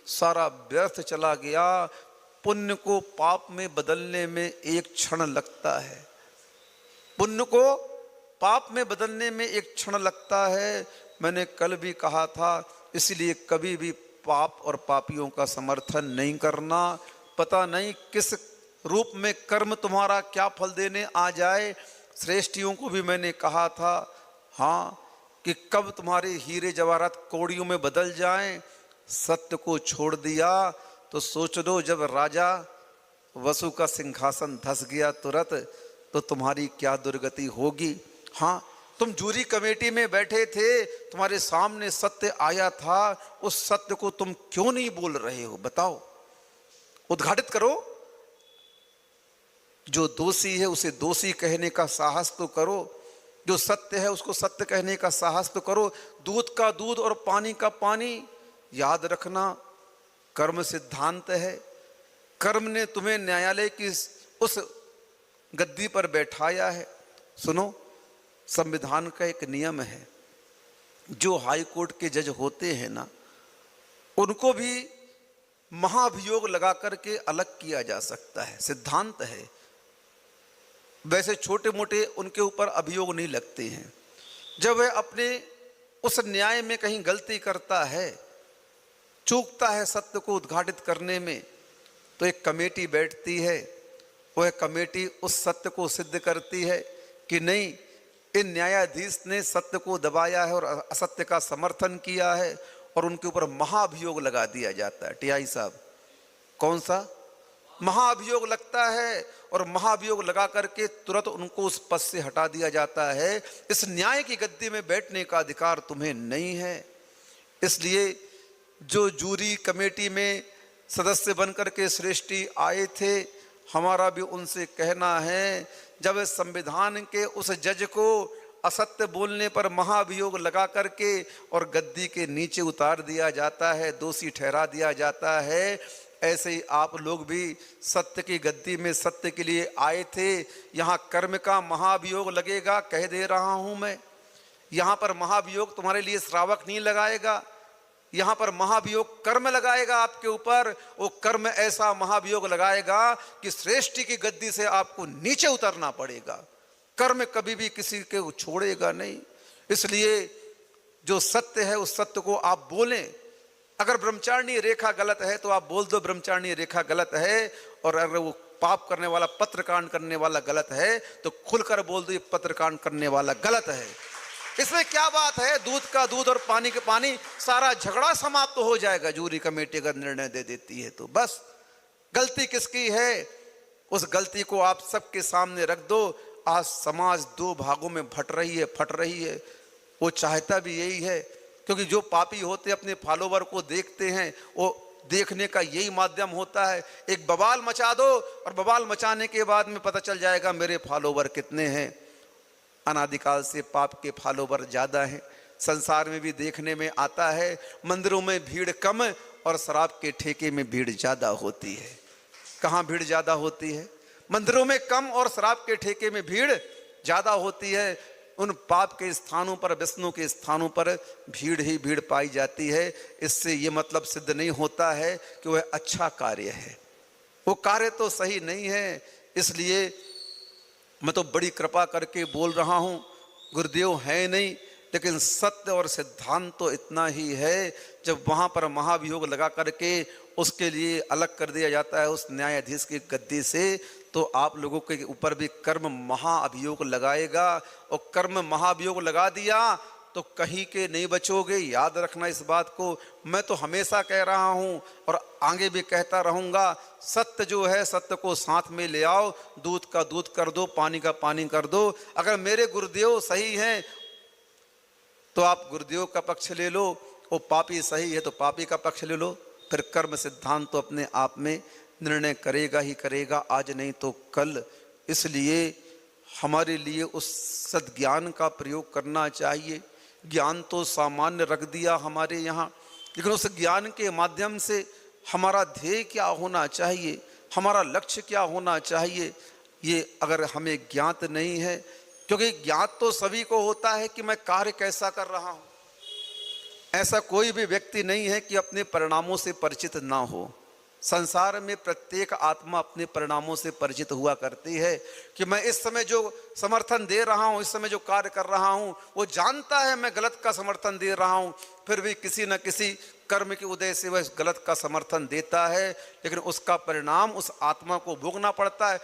सारा व्यर्थ चला गया। पुण्य को पाप में बदलने में एक क्षण लगता है, पुण्य को पाप में बदलने में एक क्षण लगता है। मैंने कल भी कहा था, इसलिए कभी भी पाप और पापियों का समर्थन नहीं करना। पता नहीं किस रूप में कर्म तुम्हारा क्या फल देने आ जाए। श्रेष्ठियों को भी मैंने कहा था, हाँ, कि कब तुम्हारे हीरे जवाहरात कौड़ियों में बदल जाएं। सत्य को छोड़ दिया तो सोच लो, जब राजा वसु का सिंहासन धस गया तुरंत, तो तुम्हारी क्या दुर्गति होगी। हाँ, तुम जूरी कमेटी में बैठे थे, तुम्हारे सामने सत्य आया था, उस सत्य को तुम क्यों नहीं बोल रहे हो, बताओ, उद्घाटित करो। जो दोषी है उसे दोषी कहने का साहस तो करो, जो सत्य है उसको सत्य कहने का साहस तो करो। दूध का दूध और पानी का पानी। याद रखना, कर्म सिद्धांत है। कर्म ने तुम्हें न्यायालय की उस गद्दी पर बैठाया है। सुनो, संविधान का एक नियम है, जो हाई कोर्ट के जज होते हैं ना, उनको भी महाभियोग लगा करके अलग किया जा सकता है, सिद्धांत है। वैसे छोटे मोटे उनके ऊपर अभियोग नहीं लगते हैं। जब वह अपने उस न्याय में कहीं गलती करता है, चूकता है सत्य को उद्घाटित करने में, तो एक कमेटी बैठती है। वह कमेटी उस सत्य को सिद्ध करती है कि नहीं, इन न्यायाधीश ने सत्य को दबाया है और असत्य का समर्थन किया है, और उनके ऊपर महाभियोग लगा दिया जाता है। टीआई साहब, कौन सा महाभियोग लगता है, और महाभियोग लगा करके तुरंत उनको उस पद से हटा दिया जाता है। इस न्याय की गद्दी में बैठने का अधिकार तुम्हें नहीं है। इसलिए जो जूरी कमेटी में सदस्य बनकर के श्रेष्ठी आए थे, हमारा भी उनसे कहना है, जब संविधान के उस जज को असत्य बोलने पर महाभियोग लगा करके और गद्दी के नीचे उतार दिया जाता है, दोषी ठहरा दिया जाता है, ऐसे ही आप लोग भी सत्य की गद्दी में सत्य के लिए आए थे। यहाँ कर्म का महाभियोग लगेगा, कह दे रहा हूं मैं। यहाँ पर महाभियोग तुम्हारे लिए श्रावक नहीं लगाएगा, यहाँ पर महाभियोग कर्म लगाएगा आपके ऊपर। वो कर्म ऐसा महाभियोग लगाएगा कि श्रेष्ठी की गद्दी से आपको नीचे उतरना पड़ेगा। कर्म कभी भी किसी के छोड़ेगा नहीं। इसलिए जो सत्य है उस सत्य को आप बोलें। अगर ब्रह्मचारिणी रेखा गलत है तो आप बोल दो ब्रह्मचारिणी रेखा गलत है, और अगर वो पाप करने वाला, पत्रकांड करने वाला गलत है, तो खुलकर बोल दो ये पत्रकांड करने वाला गलत है। इसमें क्या बात है, दूध का दूध और पानी का पानी, सारा झगड़ा समाप्त हो जाएगा। जूरी कमेटी अगर निर्णय दे देती है तो बस, गलती किसकी है उस गलती को आप सबके सामने रख दो। आज समाज दो भागों में फट रही है। वो चाहता भी यही है, क्योंकि जो पापी होते अपने फॉलोवर को देखते हैं, वो देखने का यही माध्यम होता है। एक बवाल मचा दो, और बवाल मचाने के बाद में पता चल जाएगा मेरे फॉलोवर कितने हैं। अनादिकाल से पाप के फॉलोवर ज़्यादा हैं। संसार में भी देखने में आता है, मंदिरों में भीड़ कम और शराब के ठेके में भीड़ ज़्यादा होती है। कहाँ भीड़ ज़्यादा होती है? मंदिरों में कम और शराब के ठेके में भीड़ ज़्यादा होती है। उन पाप के स्थानों पर, विष्णु के स्थानों पर भीड़ ही भीड़ पाई जाती है। इससे ये मतलब सिद्ध नहीं होता है कि वह अच्छा कार्य है, वो कार्य तो सही नहीं है। इसलिए मैं तो बड़ी कृपा करके बोल रहा हूँ, गुरुदेव है नहीं, लेकिन सत्य और सिद्धांत तो इतना ही है। जब वहाँ पर महाभियोग लगा करके उसके लिए अलग कर दिया जाता है उस न्यायाधीश की गद्दी से, तो आप लोगों के ऊपर भी कर्म महाअभियोग लगाएगा। और कर्म महाअभियोग लगा दिया तो कहीं के नहीं बचोगे। याद रखना इस बात को। मैं तो हमेशा कह रहा हूँ और आगे भी कहता रहूँगा, सत्य जो है सत्य को साथ में ले आओ। दूध का दूध कर दो, पानी का पानी कर दो। अगर मेरे गुरुदेव सही हैं तो आप गुरुदेव का पक्ष ले लो, वो पापी सही है तो पापी का पक्ष ले लो। फिर कर्म सिद्धांत तो अपने आप में निर्णय करेगा ही करेगा, आज नहीं तो कल। इसलिए हमारे लिए उस सद्ज्ञान का प्रयोग करना चाहिए। ज्ञान तो सामान्य रख दिया हमारे यहाँ, लेकिन उस ज्ञान के माध्यम से हमारा ध्येय क्या होना चाहिए, हमारा लक्ष्य क्या होना चाहिए, ये अगर हमें ज्ञात नहीं है, क्योंकि ज्ञात तो सभी को होता है कि मैं कार्य कैसा कर रहा हूँ, ऐसा कोई भी व्यक्ति नहीं है कि अपने परिणामों से परिचित ना हो। संसार में प्रत्येक आत्मा अपने परिणामों से परिचित हुआ करती है कि मैं इस समय जो समर्थन दे रहा हूँ, इस समय जो कार्य कर रहा हूँ, वो जानता है मैं गलत का समर्थन दे रहा हूँ, फिर भी किसी न किसी कर्म के उदय से वह गलत का समर्थन देता है, लेकिन उसका परिणाम उस आत्मा को भोगना पड़ता है।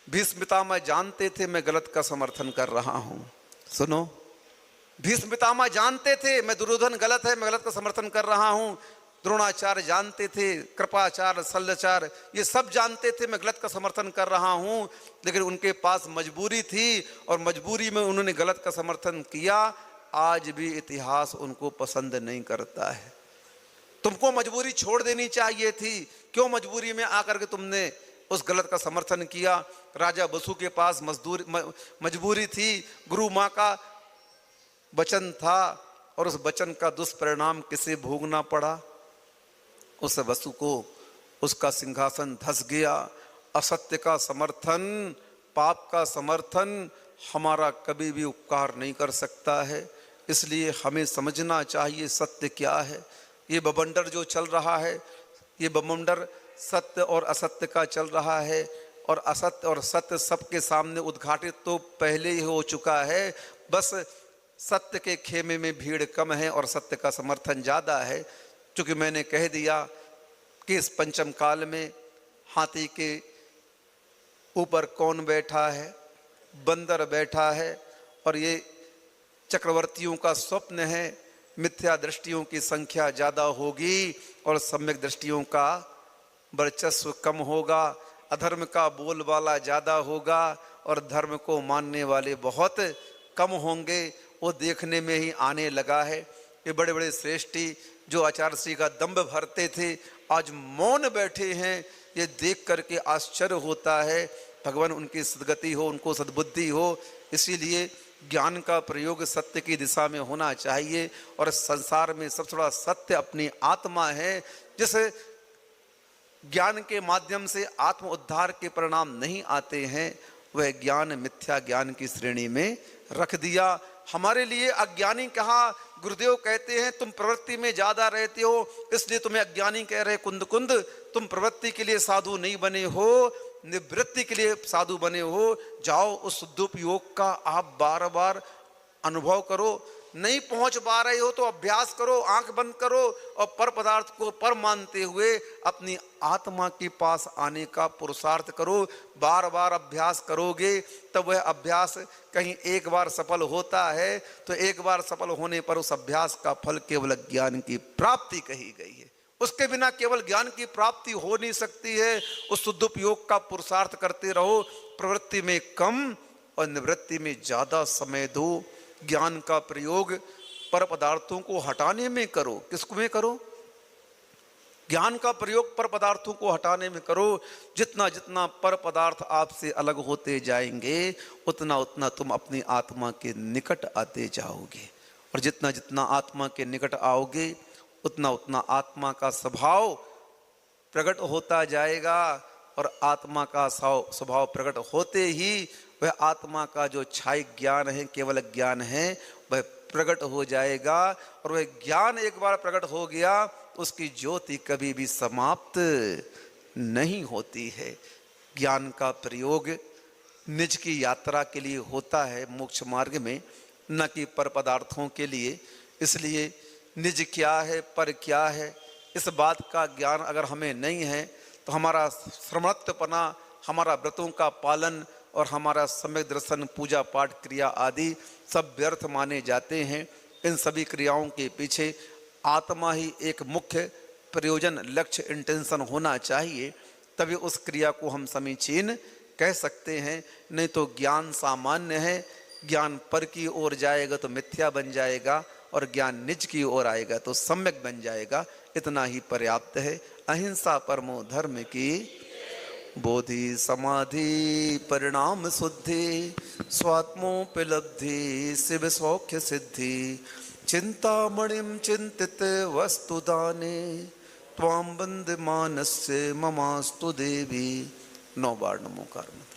भीष्म पितामह जानते थे मैं गलत का समर्थन कर रहा हूँ। सुनो, भीष्म पितामह जानते थे मैं दुर्योधन गलत है, मैं गलत का समर्थन कर रहा हूँ। द्रोणाचार्य जानते थे, कृपाचार्य, शल्यचार्य, ये सब जानते थे मैं गलत का समर्थन कर रहा हूँ, लेकिन उनके पास मजबूरी थी और मजबूरी में उन्होंने गलत का समर्थन किया। आज भी इतिहास उनको पसंद नहीं करता है। तुमको मजबूरी छोड़ देनी चाहिए थी, क्यों मजबूरी में आकर के तुमने उस गलत का समर्थन किया। राजा बसु के पास मजबूरी थी, गुरु माँ का वचन था और उस वचन का दुष्परिणाम किसे भोगना पड़ा। उस वसु को उसका सिंहासन धस गया। असत्य का समर्थन, पाप का समर्थन हमारा कभी भी उपकार नहीं कर सकता है। इसलिए हमें समझना चाहिए सत्य क्या है। ये बवंडर जो चल रहा है, ये बवंडर सत्य और असत्य का चल रहा है, और असत्य और सत्य सबके सामने उद्घाटित तो पहले ही हो चुका है। बस सत्य के खेमे में भीड़ कम है और सत्य का समर्थन ज़्यादा है। क्योंकि मैंने कह दिया कि इस पंचम काल में हाथी के ऊपर कौन बैठा है? बंदर बैठा है, और ये चक्रवर्तियों का स्वप्न है। मिथ्या दृष्टियों की संख्या ज़्यादा होगी और सम्यक दृष्टियों का वर्चस्व कम होगा। अधर्म का बोलबाला ज़्यादा होगा और धर्म को मानने वाले बहुत कम होंगे। वो देखने में ही आने लगा है। ये बड़े बड़े श्रेष्ठी जो आचार्य श्री का दंभ भरते थे, आज मौन बैठे हैं। ये देख करके आश्चर्य होता है। भगवान उनकी सद्गति हो, उनको सद्बुद्धि हो। इसीलिए ज्ञान का प्रयोग सत्य की दिशा में होना चाहिए। और संसार में सबसे बड़ा सत्य अपनी आत्मा है। जिस ज्ञान के माध्यम से आत्म उद्धार के परिणाम नहीं आते हैं, वह ज्ञान मिथ्या ज्ञान की श्रेणी में रख दिया। हमारे लिए अज्ञानी कहा। गुरुदेव कहते हैं तुम प्रवृत्ति में ज्यादा रहते हो, इसलिए तुम्हें अज्ञानी कह रहे। कुंद कुंद, तुम प्रवृत्ति के लिए साधु नहीं बने हो, निवृत्ति के लिए साधु बने हो। जाओ उस सदुपयोग का आप बार बार अनुभव करो। नहीं पहुंच पा रहे हो तो अभ्यास करो, आंख बंद करो और पर पदार्थ को पर मानते हुए अपनी आत्मा के पास आने का पुरुषार्थ करो। बार बार अभ्यास करोगे तब वह अभ्यास कहीं एक बार सफल होता है, तो एक बार सफल होने पर उस अभ्यास का फल केवल ज्ञान की प्राप्ति कही गई है। उसके बिना केवल ज्ञान की प्राप्ति हो नहीं सकती है। उस सदुपयोग का पुरुषार्थ करते रहो। प्रवृत्ति में कम और निवृत्ति में ज्यादा समय दो। ज्ञान का प्रयोग पर पदार्थों को हटाने में करो। किसको में करो? ज्ञान का प्रयोग पर पदार्थों को हटाने में करो। जितना जितना पर पदार्थ आपसे अलग होते जाएंगे, उतना उतना तुम अपनी आत्मा के निकट आते जाओगे। और जितना जितना आत्मा के निकट आओगे, उतना उतना आत्मा का स्वभाव प्रकट होता जाएगा। और आत्मा का स्वभाव प्रकट होते ही वह आत्मा का जो छाई ज्ञान है, केवल ज्ञान है, वह प्रकट हो जाएगा। और वह ज्ञान एक बार प्रकट हो गया, उसकी ज्योति कभी भी समाप्त नहीं होती है। ज्ञान का प्रयोग निज की यात्रा के लिए होता है मोक्ष मार्ग में, न कि पर पदार्थों के लिए। इसलिए निज क्या है, पर क्या है, इस बात का ज्ञान अगर हमें नहीं है तो हमारा श्रमणत्वपना, हमारा व्रतों का पालन और हमारा सम्यक दर्शन, पूजा पाठ, क्रिया आदि सब व्यर्थ माने जाते हैं। इन सभी क्रियाओं के पीछे आत्मा ही एक मुख्य प्रयोजन, लक्ष्य, इंटेंशन होना चाहिए, तभी उस क्रिया को हम समीचीन कह सकते हैं। नहीं तो ज्ञान सामान्य है, ज्ञान पर की ओर जाएगा तो मिथ्या बन जाएगा, और ज्ञान निज की ओर आएगा तो सम्यक बन जाएगा। इतना ही पर्याप्त है। अहिंसा परमो धर्म की, बोधि समाधि परिणाम शुद्धि, स्वात्मोपलब्धि शिव सौख्य सिद्धि, चिंतामणिम चिंतित वस्तु दाने, त्वाम बंद मानस्य ममास्तु देवी। 9 बार नमोकार मंत्र।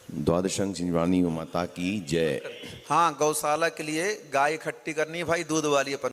द्वादशंग शिवानी माता की जय। हाँ, गौशाला के लिए गाय इकट्ठी करनी है भाई, दूध वाली अपन